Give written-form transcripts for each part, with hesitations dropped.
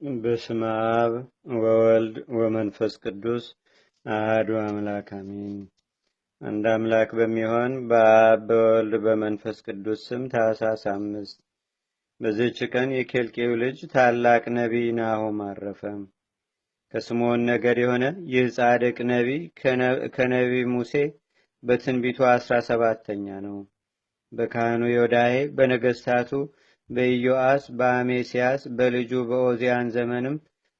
በስመ አብ ወወልድ ወመንፈስ ቅዱስ አሐዱ አምላክ አሜን። አንድ አምላክ በሚሆን በአብ በወልድ በመንፈስ ቅዱስ ስም ታኅሳስ 5 በዚህች ቀን የኬልቄው ልጅ ታላቅ ነቢይ ናሆም አረፈ። ከስምዖን ነገድ የሆነ ይህ ጻድቅ ነቢይ ከነቢይ ሙሴ በትንቢቱ 17ኛ ነው። በካህኑ ዮዳሄ በነገስታቱ በኢዮአስ በአሜስያስ በልጁ በኦዚያን ዘመንም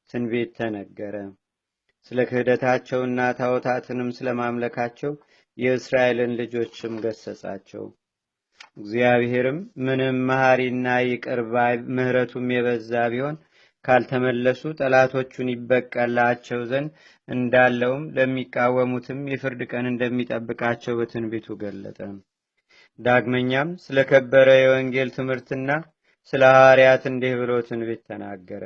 ትንቢት ተነገረ። ስለ ክህደታቸውና ታቦታትንም ስለማምለካቸው የእስራኤልን ልጆችም ገሰጻቸው። እግዚአብሔርም ምንም መሐሪና ይቅር ባይ ምሕረቱም የበዛ ቢሆን ካልተመለሱ ጠላቶቹን ይበቀላቸው ዘንድ እንዳለውም ለሚቃወሙትም የፍርድ ቀን እንደሚጠብቃቸው በትንቢቱ ገለጠ። ዳግመኛም ስለ ከበረ የወንጌል ትምህርትና ስለ ሐዋርያት እንዲህ ብሎ ትንቢት ተናገረ።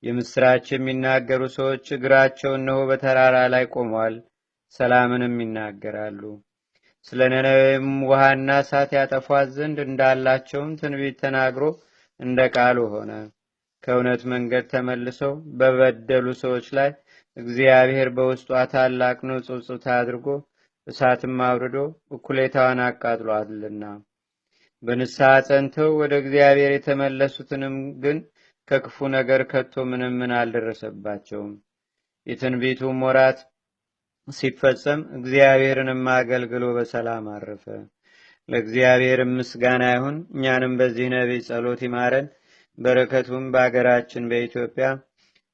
የምስራች የሚናገሩ ሰዎች እግራቸው እነሆ በተራራ ላይ ቆመዋል፣ ሰላምንም ይናገራሉ። ስለ ነነዌም ውሃና እሳት ያጠፏት ዘንድ እንዳላቸውም ትንቢት ተናግሮ እንደ ቃሉ ሆነ። ከእውነት መንገድ ተመልሰው በበደሉ ሰዎች ላይ እግዚአብሔር በውስጧ ታላቅ ንውጽውጽታ አድርጎ እሳትም አውርዶ እኩሌታዋን አቃጥሏልና። በንስሐ ጸንተው ወደ እግዚአብሔር የተመለሱትንም ግን ከክፉ ነገር ከቶ ምንም አልደረሰባቸውም። የትንቢቱም ወራት ሲፈጸም እግዚአብሔርንም አገልግሎ በሰላም አረፈ። ለእግዚአብሔር ምስጋና ይሁን። እኛንም በዚህ ነቢይ ጸሎት ይማረን፣ በረከቱም በአገራችን በኢትዮጵያ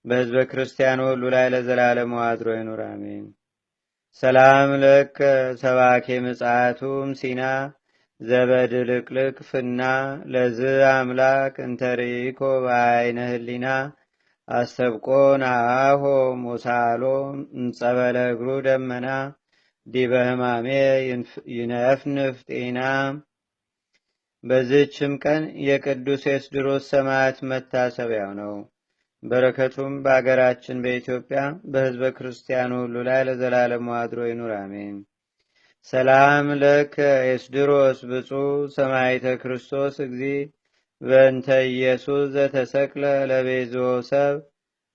በሕዝበ ክርስቲያን ሁሉ ላይ ለዘላለሙ አድሮ ይኑር፣ አሜን። ሰላም ለከ ሰባኬ ምጽአቱም ሲና ዘበድልቅልቅ ፍና ለዝ አምላክ እንተሪኮ በአይነ ህሊና አስተብቆ ናሆ ሞሳሎ እንጸበለ እግሩ ደመና ዲበ ህማሜ ይነፍንፍ ጤና። በዚህችም ቀን የቅዱስ ኤስድሮስ ሰማዕት መታሰቢያው ነው። በረከቱም በአገራችን በኢትዮጵያ በሕዝበ ክርስቲያኑ ሁሉ ላይ ለዘላለሙ አድሮ ይኑር፣ አሜን። ሰላም ለከ ኤስድሮስ ብፁዕ ሰማዕተ ክርስቶስ እግዚ በእንተ ኢየሱስ ዘተሰቅለ ለቤዞ ሰብ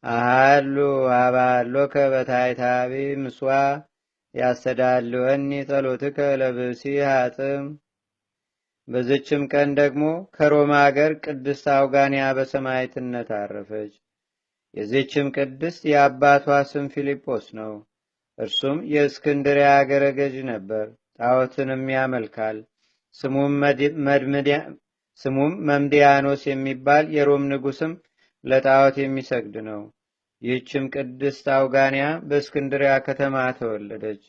አሃሉ አባሎከ በታይታቢ ምስዋ ያስተዳልወኒ ጸሎትከ ለብሲ ሀጥም። በዝችም ቀን ደግሞ ከሮማ አገር ቅድስት አውጋንያ በሰማዕትነት አረፈች። የዚችም ቅድስት የአባቷ ስም ፊልጶስ ነው። እርሱም የእስክንድርያ አገረ ገዥ ነበር። ጣዖትንም ያመልካል። ስሙም መምዲያኖስ የሚባል የሮም ንጉስም ለጣዖት የሚሰግድ ነው። ይህችም ቅድስት አውጋንያ በእስክንድርያ ከተማ ተወለደች።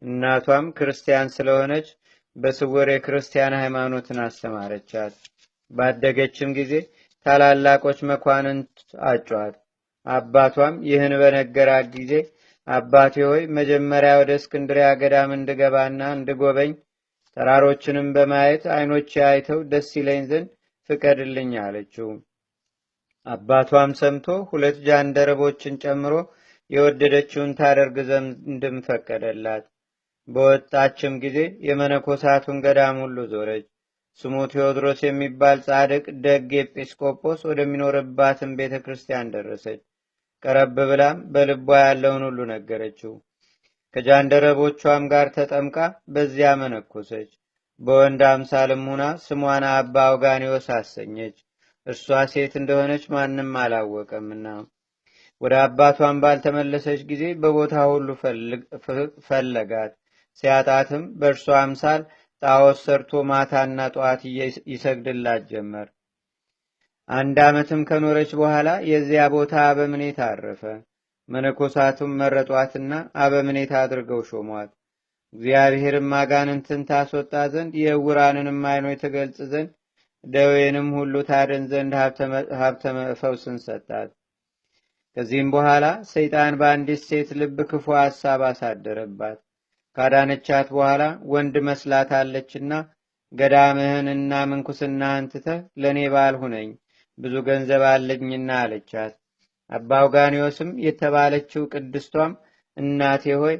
እናቷም ክርስቲያን ስለሆነች በስውር የክርስቲያን ሃይማኖትን አስተማረቻት። ባደገችም ጊዜ ታላላቆች መኳንንት አጯት። አባቷም ይህን በነገራት ጊዜ አባቴ ሆይ መጀመሪያ ወደ እስክንድርያ ገዳም እንድገባና እንድጎበኝ ተራሮችንም በማየት ዓይኖቼ አይተው ደስ ይለኝ ዘንድ ፍቀድልኝ አለችው። አባቷም ሰምቶ 2 ጃንደረቦችን ጨምሮ የወደደችውን ታደርግ ዘንድም ፈቀደላት። በወጣችም ጊዜ የመነኮሳቱን ገዳም ሁሉ ዞረች። ስሙ ቴዎድሮስ የሚባል ጻድቅ ደግ ኤጲስቆጶስ ወደሚኖርባትም ቤተ ክርስቲያን ደረሰች። ቀረብ ብላም በልቧ ያለውን ሁሉ ነገረችው። ከጃንደረቦቿም ጋር ተጠምቃ በዚያ መነኮሰች። በወንድ አምሳልም ሁና ስሟን አባ አውጋኒዎስ አሰኘች። እርሷ ሴት እንደሆነች ማንም አላወቀምና። ወደ አባቷን ባልተመለሰች ጊዜ በቦታ ሁሉ ፈለጋት። ሲያጣትም በእርሷ አምሳል ጣዖት ሰርቶ ማታና ጠዋት ይሰግድላት ጀመር። 1 ዓመትም ከኖረች በኋላ የዚያ ቦታ አበምኔት አረፈ። መነኮሳቱም መረጧትና አበምኔት አድርገው ሾሟት። እግዚአብሔርም አጋንንትን ታስወጣ ዘንድ የዕውራንንም ዓይኖች ትገልጽ ዘንድ ደዌንም ሁሉ ታድን ዘንድ ሀብተ ፈውስን ሰጣት። ከዚህም በኋላ ሰይጣን በአንዲት ሴት ልብ ክፉ ሐሳብ አሳደረባት። ካዳነቻት በኋላ ወንድ መስላታለችና ገዳምህንና ምንኩስናህን ትተህ ለእኔ ባል ሁነኝ፣ ብዙ ገንዘብ አለኝና አለቻት። አባ አውጋኒዎስም የተባለችው ቅድስቷም እናቴ ሆይ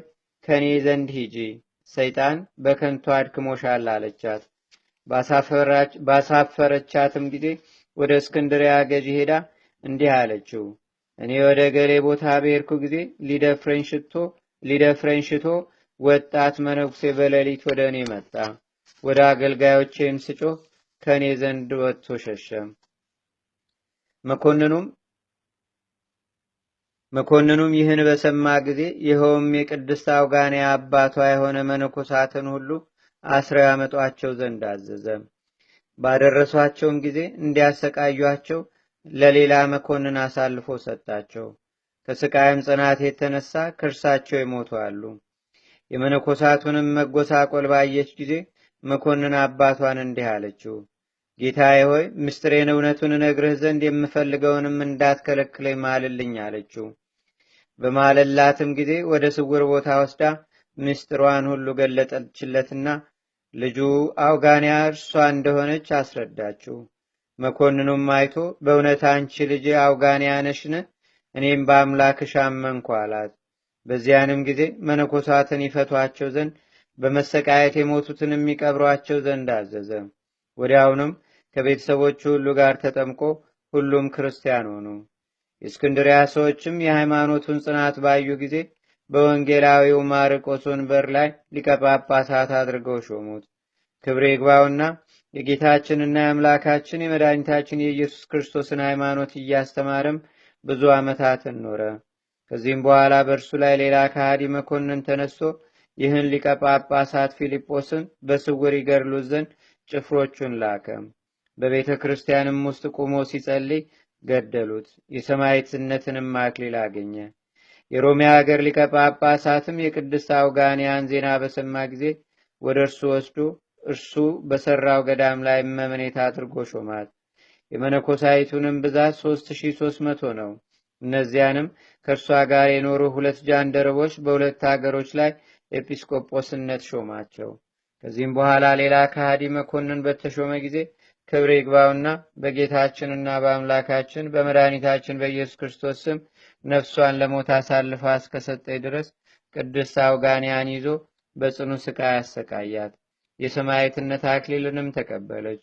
ከኔ ዘንድ ሂጂ፣ ሰይጣን በከንቱ አድክሞሻል አለቻት። ባሳፈረቻትም ጊዜ ወደ እስክንድርያ ገዢ ሄዳ እንዲህ አለችው፣ እኔ ወደ ገሌ ቦታ በሄድኩ ጊዜ ሊደፍረኝ ሽቶ ወጣት መነኩሴ በሌሊት ወደ እኔ መጣ። ወደ አገልጋዮቼም ስጮህ ከእኔ ዘንድ ወጥቶ ሸሸ። መኮንኑም ይህን በሰማ ጊዜ ይኸውም የቅድስት አውጋንያ አባቷ የሆነ መነኮሳትን ሁሉ አስረው ያመጧቸው ዘንድ አዘዘ። ባደረሷቸውም ጊዜ እንዲያሰቃዩአቸው ለሌላ መኮንን አሳልፎ ሰጣቸው። ከስቃይም ጽናት የተነሳ ከእርሳቸው ይሞቱ አሉ። የመነኮሳቱንም መጎሳቆል ባየች ጊዜ መኮንን አባቷን እንዲህ አለችው፣ ጌታዬ ሆይ ምስጢሬን እውነቱን እነግርህ ዘንድ የምፈልገውንም እንዳትከለክለኝ ማልልኝ አለችው። በማለላትም ጊዜ ወደ ስውር ቦታ ወስዳ ምስጢሯን ሁሉ ገለጠችለትና ልጁ አውጋንያ እርሷ እንደሆነች አስረዳችው። መኮንኑም አይቶ በእውነት አንቺ ልጅ አውጋንያ ነሽን? እኔም በአምላክሽ አመንኩ አላት። በዚያንም ጊዜ መነኮሳትን ይፈቷቸው ዘንድ በመሰቃየት የሞቱትን የሚቀብሯቸው ዘንድ አዘዘ። ወዲያውንም ከቤተሰቦቹ ሁሉ ጋር ተጠምቆ ሁሉም ክርስቲያን ሆኑ። የእስክንድሪያ ሰዎችም የሃይማኖቱን ጽናት ባዩ ጊዜ በወንጌላዊው ማርቆስ ወንበር ላይ ሊቀ ጳጳሳት አድርገው ሾሙት። ክብር ይግባውና የጌታችንና የአምላካችን የመድኃኒታችን የኢየሱስ ክርስቶስን ሃይማኖት እያስተማረም ብዙ ዓመታትን ኖረ። ከዚህም በኋላ በእርሱ ላይ ሌላ ከሃዲ መኮንን ተነስቶ ይህን ሊቀ ጳጳሳት ፊልጶስን በስውር ይገድሉት ዘንድ ጭፍሮቹን ላከ። በቤተ ክርስቲያንም ውስጥ ቁሞ ሲጸልይ ገደሉት። የሰማዕትነትንም አክሊል አገኘ። የሮሜ ሀገር ሊቀ ጳጳሳትም የቅድስት አውጋንያን ዜና በሰማ ጊዜ ወደ እርሱ ወስዶ እርሱ በሰራው ገዳም ላይ መመኔት አድርጎ ሾማት። የመነኮሳይቱንም ብዛት 3300 ነው። እነዚያንም ከእርሷ ጋር የኖሩ 2 ጃንደረቦች በሁለት አገሮች ላይ ኤጲስቆጶስነት ሾማቸው። ከዚህም በኋላ ሌላ ከሃዲ መኮንን በተሾመ ጊዜ ክብር ይግባውና በጌታችንና በአምላካችን በመድኃኒታችን በኢየሱስ ክርስቶስ ስም ነፍሷን ለሞት አሳልፋ እስከሰጠኝ ድረስ ቅድስት አውጋንያን ይዞ በጽኑ ስቃይ አሰቃያት። የሰማዕትነት አክሊልንም ተቀበለች።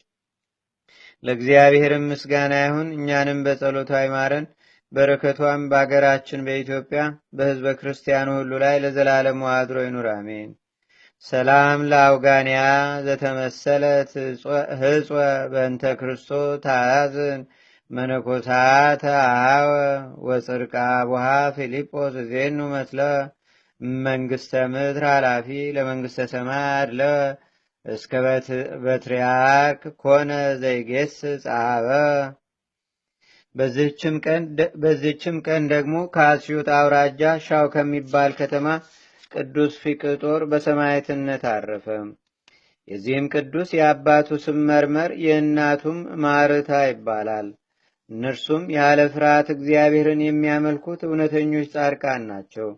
ለእግዚአብሔርም ምስጋና ይሁን። እኛንም በጸሎቷ ይማረን፣ በረከቷም በአገራችን በኢትዮጵያ በሕዝበ ክርስቲያኑ ሁሉ ላይ ለዘላለሙ አድሮ ይኑር፣ አሜን። ሰላም ለአውጋንያ ዘተመሰለት ህጽወ በእንተ ክርስቶስ ታያዝን መነኮሳት አሃወ ወፅርቃ ቡሃ ፊልጶስ ዜኑ መስለ መንግስተ ምድር ኃላፊ ለመንግስተ ሰማይ አድለ እስከ በትሪያርክ ኮነ ዘይጌስ ጻበ። በዚህችም ቀን ደግሞ ከአስዩጥ አውራጃ ሻው ከሚባል ከተማ ቅዱስ ፊቅጦር በሰማዕትነት አረፈ። የዚህም ቅዱስ የአባቱ ስም መርመር የእናቱም ማርታ ይባላል። እነርሱም ያለ ፍርሃት እግዚአብሔርን የሚያመልኩት እውነተኞች ጻድቃን ናቸው።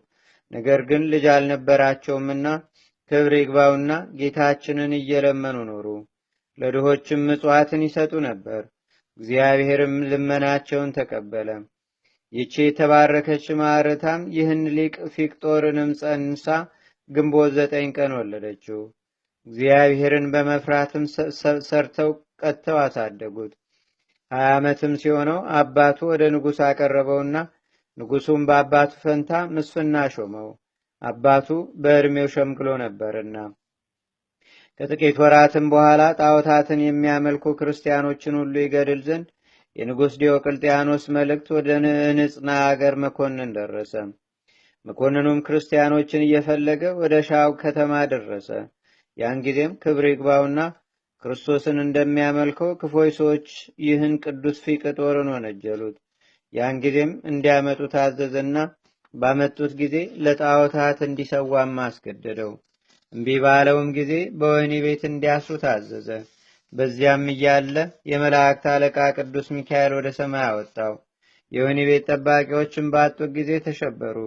ነገር ግን ልጅ አልነበራቸውምና ክብር ይግባውና ጌታችንን እየለመኑ ኖሩ። ለድሆችም ምጽዋትን ይሰጡ ነበር። እግዚአብሔርም ልመናቸውን ተቀበለ። ይቺ የተባረከች ማርታም ይህን ሊቅ ፊቅጦርንም ጸንሳ ግንቦት 9 ቀን ወለደችው። እግዚአብሔርን በመፍራትም ሰርተው ቀጥተው አሳደጉት። 20 ዓመትም ሲሆነው አባቱ ወደ ንጉሥ አቀረበውና ንጉሡም በአባቱ ፈንታ ምስፍና ሾመው። አባቱ በዕድሜው ሸምግሎ ነበርና። ከጥቂት ወራትም በኋላ ጣዖታትን የሚያመልኩ ክርስቲያኖችን ሁሉ ይገድል ዘንድ የንጉሥ ዲዮቅልጥያኖስ መልእክት ወደ ንጽና አገር መኮንን ደረሰ። መኮንኑም ክርስቲያኖችን እየፈለገ ወደ ሻው ከተማ ደረሰ። ያን ጊዜም ክብር ይግባውና ክርስቶስን እንደሚያመልከው ክፎች ሰዎች ይህን ቅዱስ ፊቅጦርን ወነጀሉት። ያን ጊዜም እንዲያመጡ ታዘዘና ባመጡት ጊዜ ለጣዖታት እንዲሰዋም አስገደደው። እምቢ ባለውም ጊዜ በወህኒ ቤት እንዲያስሩ ታዘዘ። በዚያም እያለ የመላእክት አለቃ ቅዱስ ሚካኤል ወደ ሰማይ አወጣው። የወህኒ ቤት ጠባቂዎችን ባጡት ጊዜ ተሸበሩ።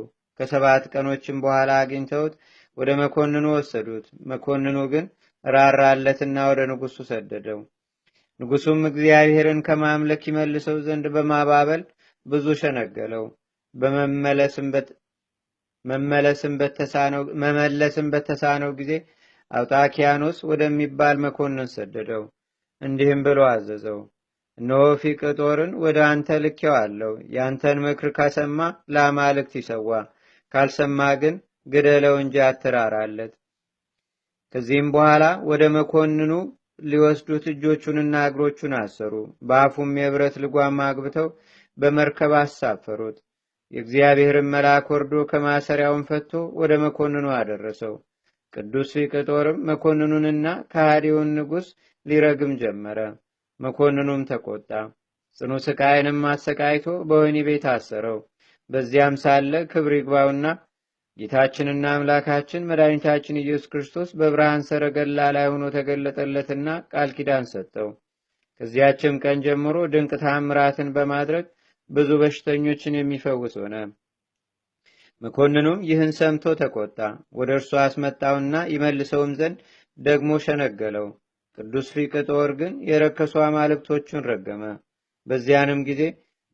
ከ7 ቀኖችም በኋላ አግኝተውት ወደ መኮንኑ ወሰዱት። መኮንኑ ግን ራራለትና ወደ ንጉሡ ሰደደው። ንጉሡም እግዚአብሔርን ከማምለክ ይመልሰው ዘንድ በማባበል ብዙ ሸነገለው። መመለስም በተሳነው ጊዜ አውጣኪያኖስ ወደሚባል መኮንን ሰደደው። እንዲህም ብሎ አዘዘው፣ እነሆ ፊቅጦርን ወደ አንተ ልኬዋለሁ። ያንተን ምክር ከሰማ ለአማልክት ይሰዋ፣ ካልሰማ ግን ግደለው እንጂ አትራራለት። ከዚህም በኋላ ወደ መኮንኑ ሊወስዱት እጆቹንና እግሮቹን አሰሩ። በአፉም የብረት ልጓም አግብተው በመርከብ አሳፈሩት። የእግዚአብሔርን መልአክ ወርዶ ከማሰሪያውን ፈቶ ወደ መኮንኑ አደረሰው። ቅዱስ ፊቅጦርም መኮንኑንና ከሃዲውን ንጉሥ ሊረግም ጀመረ። መኮንኑም ተቆጣ። ጽኑ ስቃይንም አሰቃይቶ በወህኒ ቤት አሰረው። በዚያም ሳለ ክብር ይግባውና ጌታችንና አምላካችን መድኃኒታችን ኢየሱስ ክርስቶስ በብርሃን ሰረገላ ላይ ሆኖ ተገለጠለትና ቃል ኪዳን ሰጠው። ከዚያችም ቀን ጀምሮ ድንቅ ታምራትን በማድረግ ብዙ በሽተኞችን የሚፈውስ ሆነ። መኮንኑም ይህን ሰምቶ ተቆጣ። ወደ እርሱ አስመጣውና ይመልሰውም ዘንድ ደግሞ ሸነገለው። ቅዱስ ፊቅጦር ግን የረከሱ አማልክቶቹን ረገመ። በዚያንም ጊዜ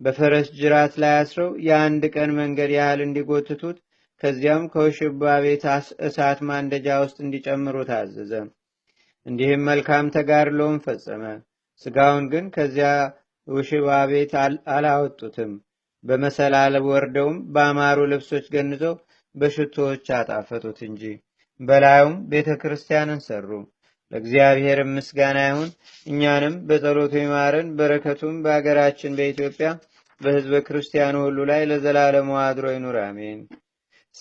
በፈረስ ጅራት ላይ አስረው የአንድ ቀን መንገድ ያህል እንዲጎትቱት፣ ከዚያም ከውሽባ ቤት እሳት ማንደጃ ውስጥ እንዲጨምሩ ታዘዘ። እንዲህም መልካም ተጋድሎውን ፈጸመ። ስጋውን ግን ከዚያ ውሽባ ቤት አላወጡትም። በመሰላል ወርደውም በአማሩ ልብሶች ገንዘው በሽቶዎች አጣፈጡት እንጂ። በላዩም ቤተ ክርስቲያንን ሰሩ። ለእግዚአብሔር ምስጋና ይሁን። እኛንም በጸሎቱ ይማረን። በረከቱም በአገራችን በኢትዮጵያ በሕዝበ ክርስቲያኑ ሁሉ ላይ ለዘላለሙ አድሮ ይኑር፣ አሜን።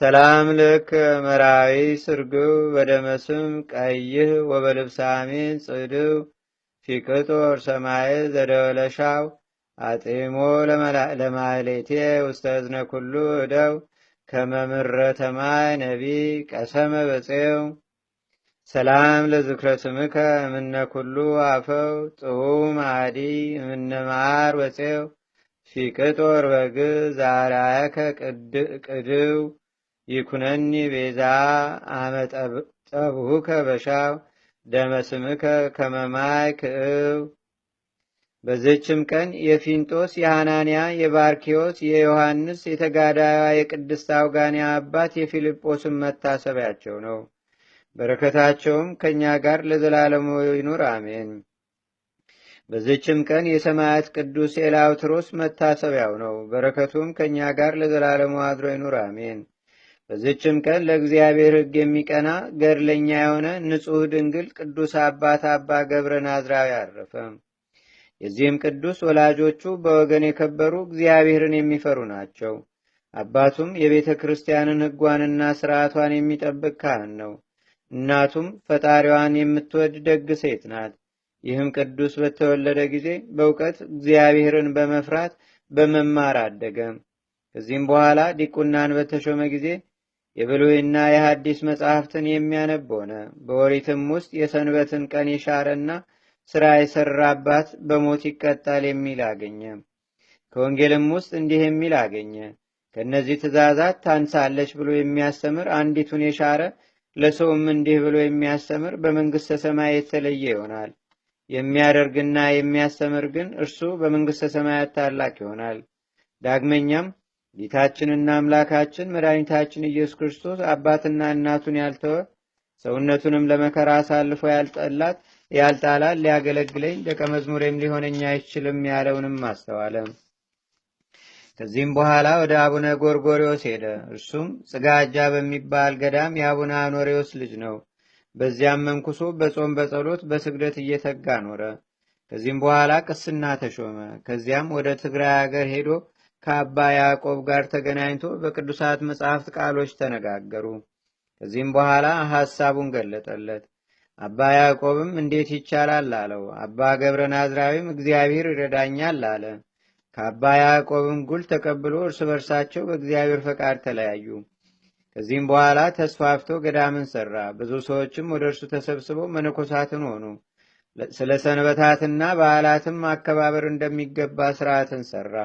ሰላም ልክ መራዊ ስርግው በደመስም ቀይህ ወበልብሰ አሜን ጽድው ፊቅጦር ሰማይ ዘደወለሻው አጤሞ ለማሌቴ ውስተ እዝነ ኩሉ እደው ከመምረ ተማይ ነቢ ቀሰመ በፄው ሰላም ለዝክረ ስምከ እምነ ኩሉ አፈው ጥዑም አዲ እምነ ማር ወፄው ፊቅጦር በግ ዛራያከ ቅድው ይኩነኒ ቤዛ አመጠብሁከ በሻው ደመስምከ ከመማይ ክእው። በዚህችም ቀን የፊንጦስ፣ የሐናንያ፣ የባርኪዎስ፣ የዮሐንስ፣ የተጋዳዩዋ የቅድስት አውጋንያ አባት የፊልጶስም መታሰቢያቸው ነው። በረከታቸውም ከእኛ ጋር ለዘላለሙ ይኑር፣ አሜን። በዚህችም ቀን የሰማያት ቅዱስ ኤላውትሮስ መታሰቢያው ነው። በረከቱም ከእኛ ጋር ለዘላለሙ አድሮ ይኑር፣ አሜን። በዚህችም ቀን ለእግዚአብሔር ሕግ የሚቀና ገድለኛ የሆነ ንጹሕ ድንግል ቅዱስ አባት አባ ገብረ ናዝራዊ አረፈ። የዚህም ቅዱስ ወላጆቹ በወገን የከበሩ እግዚአብሔርን የሚፈሩ ናቸው። አባቱም የቤተ ክርስቲያንን ሕጓንና ሥርዓቷን የሚጠብቅ ካህን ነው። እናቱም ፈጣሪዋን የምትወድ ደግ ሴት ናት። ይህም ቅዱስ በተወለደ ጊዜ በእውቀት እግዚአብሔርን በመፍራት በመማር አደገ። ከዚህም በኋላ ዲቁናን በተሾመ ጊዜ የብሉይና የሐዲስ መጻሕፍትን የሚያነብ ሆነ። በኦሪትም ውስጥ የሰንበትን ቀን የሻረና ሥራ የሠራባት በሞት ይቀጣል የሚል አገኘ። ከወንጌልም ውስጥ እንዲህ የሚል አገኘ። ከእነዚህ ትእዛዛት ታንሳለች ብሎ የሚያስተምር አንዲቱን የሻረ ለሰውም እንዲህ ብሎ የሚያስተምር በመንግሥተ ሰማይ የተለየ ይሆናል። የሚያደርግና የሚያስተምር ግን እርሱ በመንግሥተ ሰማያት ታላቅ ይሆናል። ዳግመኛም ጌታችንና አምላካችን መድኃኒታችን ኢየሱስ ክርስቶስ አባትና እናቱን ያልተወ ሰውነቱንም ለመከራ አሳልፎ ያልጣላት ሊያገለግለኝ ደቀ መዝሙሬም ሊሆነኝ አይችልም ያለውንም አስተዋለ። ከዚህም በኋላ ወደ አቡነ ጎርጎርዮስ ሄደ። እርሱም ጽጋጃ በሚባል ገዳም የአቡነ አኖሬዎስ ልጅ ነው። በዚያም መንኩሶ በጾም በጸሎት በስግደት እየተጋ ኖረ። ከዚህም በኋላ ቅስና ተሾመ። ከዚያም ወደ ትግራይ አገር ሄዶ ከአባ ያዕቆብ ጋር ተገናኝቶ በቅዱሳት መጻሕፍት ቃሎች ተነጋገሩ። ከዚህም በኋላ ሐሳቡን ገለጠለት። አባ ያዕቆብም እንዴት ይቻላል አለው። አባ ገብረ ናዝራዊም እግዚአብሔር ይረዳኛል አለ። ከአባ ያዕቆብም ጉል ተቀብሎ እርስ በርሳቸው በእግዚአብሔር ፈቃድ ተለያዩ። ከዚህም በኋላ ተስፋፍቶ ገዳምን ሠራ። ብዙ ሰዎችም ወደ እርሱ ተሰብስበው መነኮሳትን ሆኑ። ስለ ሰንበታትና በዓላትም አከባበር እንደሚገባ ሥርዓትን ሠራ።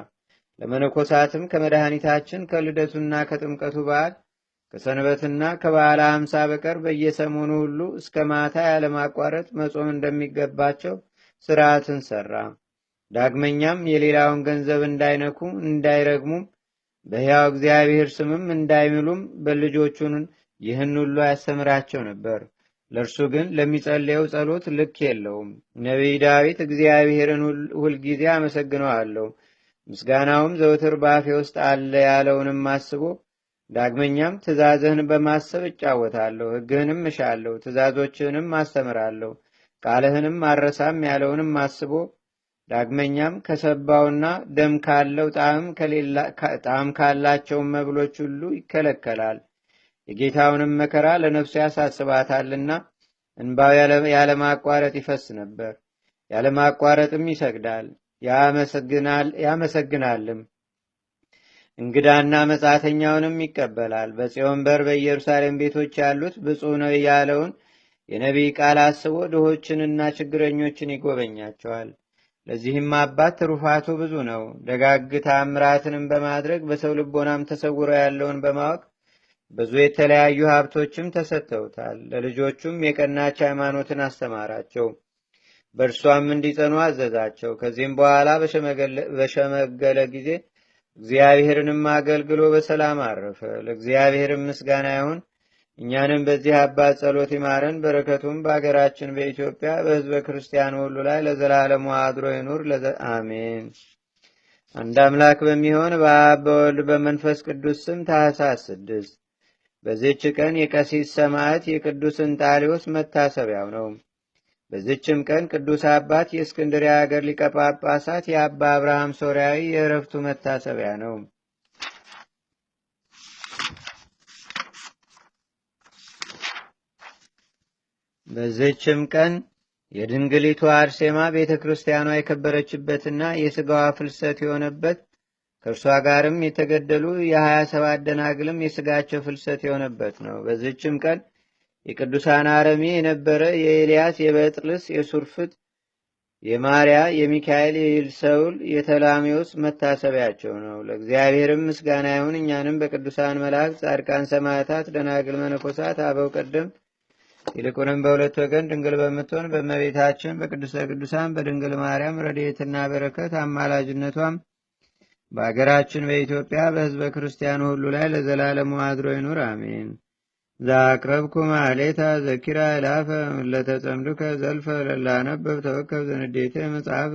ለመነኮሳትም ከመድኃኒታችን ከልደቱና ከጥምቀቱ በዓል ከሰንበትና ከበዓለ ሃምሳ በቀር በየሰሞኑ ሁሉ እስከ ማታ ያለማቋረጥ መጾም እንደሚገባቸው ሥርዓትን ሠራ። ዳግመኛም የሌላውን ገንዘብ እንዳይነኩ እንዳይረግሙም በሕያው እግዚአብሔር ስምም እንዳይምሉም በልጆቹን ይህን ሁሉ ያስተምራቸው ነበር። ለእርሱ ግን ለሚጸልየው ጸሎት ልክ የለውም። ነቢይ ዳዊት እግዚአብሔርን ሁልጊዜ አመሰግነዋለሁ፣ ምስጋናውም ዘውትር በአፌ ውስጥ አለ ያለውንም አስቦ ዳግመኛም ትእዛዝህን በማሰብ እጫወታለሁ፣ ሕግህንም እሻለሁ፣ ትእዛዞችህንም አስተምራለሁ፣ ቃልህንም አረሳም ያለውንም አስቦ ዳግመኛም ከሰባውና ደም ካለው ጣዕም ካላቸውን መብሎች ሁሉ ይከለከላል። የጌታውንም መከራ ለነፍሱ ያሳስባታልና እንባው ያለማቋረጥ ይፈስ ነበር። ያለማቋረጥም ይሰግዳል ያመሰግናልም። እንግዳና መጻተኛውንም ይቀበላል። በጽዮን በር በኢየሩሳሌም ቤቶች ያሉት ብፁዕ ነው ያለውን የነቢይ ቃል አስቦ ድሆችንና ችግረኞችን ይጎበኛቸዋል። ለዚህም አባት ትሩፋቱ ብዙ ነው። ደጋግ ተአምራትንም በማድረግ በሰው ልቦናም ተሰውሮ ያለውን በማወቅ ብዙ የተለያዩ ሀብቶችም ተሰጥተውታል። ለልጆቹም የቀናች ሃይማኖትን አስተማራቸው፣ በእርሷም እንዲጸኑ አዘዛቸው። ከዚህም በኋላ በሸመገለ ጊዜ እግዚአብሔርንም አገልግሎ በሰላም አረፈ። ለእግዚአብሔርም ምስጋና ይሁን። እኛንም በዚህ አባት ጸሎት ይማረን፣ በረከቱም በአገራችን በኢትዮጵያ በሕዝበ ክርስቲያኑ ሁሉ ላይ ለዘላለሙ አድሮ ይኑር አሜን። አንድ አምላክ በሚሆን በአብ በወልድ በመንፈስ ቅዱስ ስም ታኅሳስ 6 በዚህች ቀን የቀሲስ ሰማዕት የቅዱስ እንጣሊዮስ መታሰቢያው ነው። በዚህችም ቀን ቅዱስ አባት የእስክንድርያ ሀገር ሊቀ ጳጳሳት የአባ አብርሃም ሶርያዊ የዕረፍቱ መታሰቢያ ነው። በዚህችም ቀን የድንግሊቱ አርሴማ ቤተ ክርስቲያኗ የከበረችበትና የሥጋዋ ፍልሰት የሆነበት ከእርሷ ጋርም የተገደሉ የ27 ደናግልም የሥጋቸው ፍልሰት የሆነበት ነው። በዚህችም ቀን የቅዱሳን አረሚ የነበረ የኤልያስ፣ የበጥልስ፣ የሱርፍት፣ የማርያ፣ የሚካኤል፣ የይልሰውል፣ የተላሚዎስ መታሰቢያቸው ነው። ለእግዚአብሔርም ምስጋና ይሁን። እኛንም በቅዱሳን መላእክት፣ ጻድቃን፣ ሰማዕታት፣ ደናግል፣ መነኮሳት፣ አበው ቀደምት ይልቁንም በሁለት ወገን ድንግል በምትሆን በእመቤታችን በቅድስተ ቅዱሳን በድንግል ማርያም ረድኤትና በረከት አማላጅነቷም በአገራችን በኢትዮጵያ በሕዝበ ክርስቲያኑ ሁሉ ላይ ለዘላለሙ አድሮ ይኑር አሜን። ዛቅረብኩ ማሌታ ዘኪራ ይላፈ ለተጸምዱከ ዘልፈ ለላነበብ ተወከብ ዘንዴቴ መጽሐፈ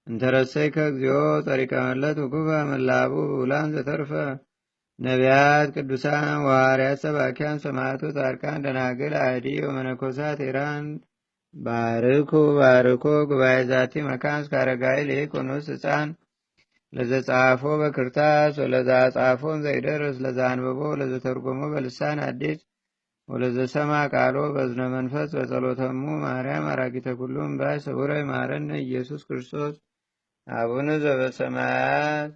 እንተረሰይከ እግዚኦ ጸሪቀ መለት ውኩፈ መላቡ ብውላን ዘተርፈ ነቢያት፣ ቅዱሳን፣ ዋርያት፣ ሰባኪያን፣ ሰማዕቱ፣ ጻድቃን፣ ደናግል፣ አዲ ወመነኮሳት ኢራን ባርኩ ባርኮ ጉባኤ ዛቲ መካን እስከ አረጋዊ ሊቁኑስ ሕፃን ለዘጻፎ በክርታስ ወለዛ ጻፎን ዘይደርስ ለዛ አንብቦ ለዘተርጎሞ በልሳን አዲስ ወለዘሰማ ቃሎ በዝነ መንፈስ በጸሎተሙ ማርያም አራጊተ ኩሉም ባይ ስውረ ማረነ ኢየሱስ ክርስቶስ አቡነ ዘበሰማያት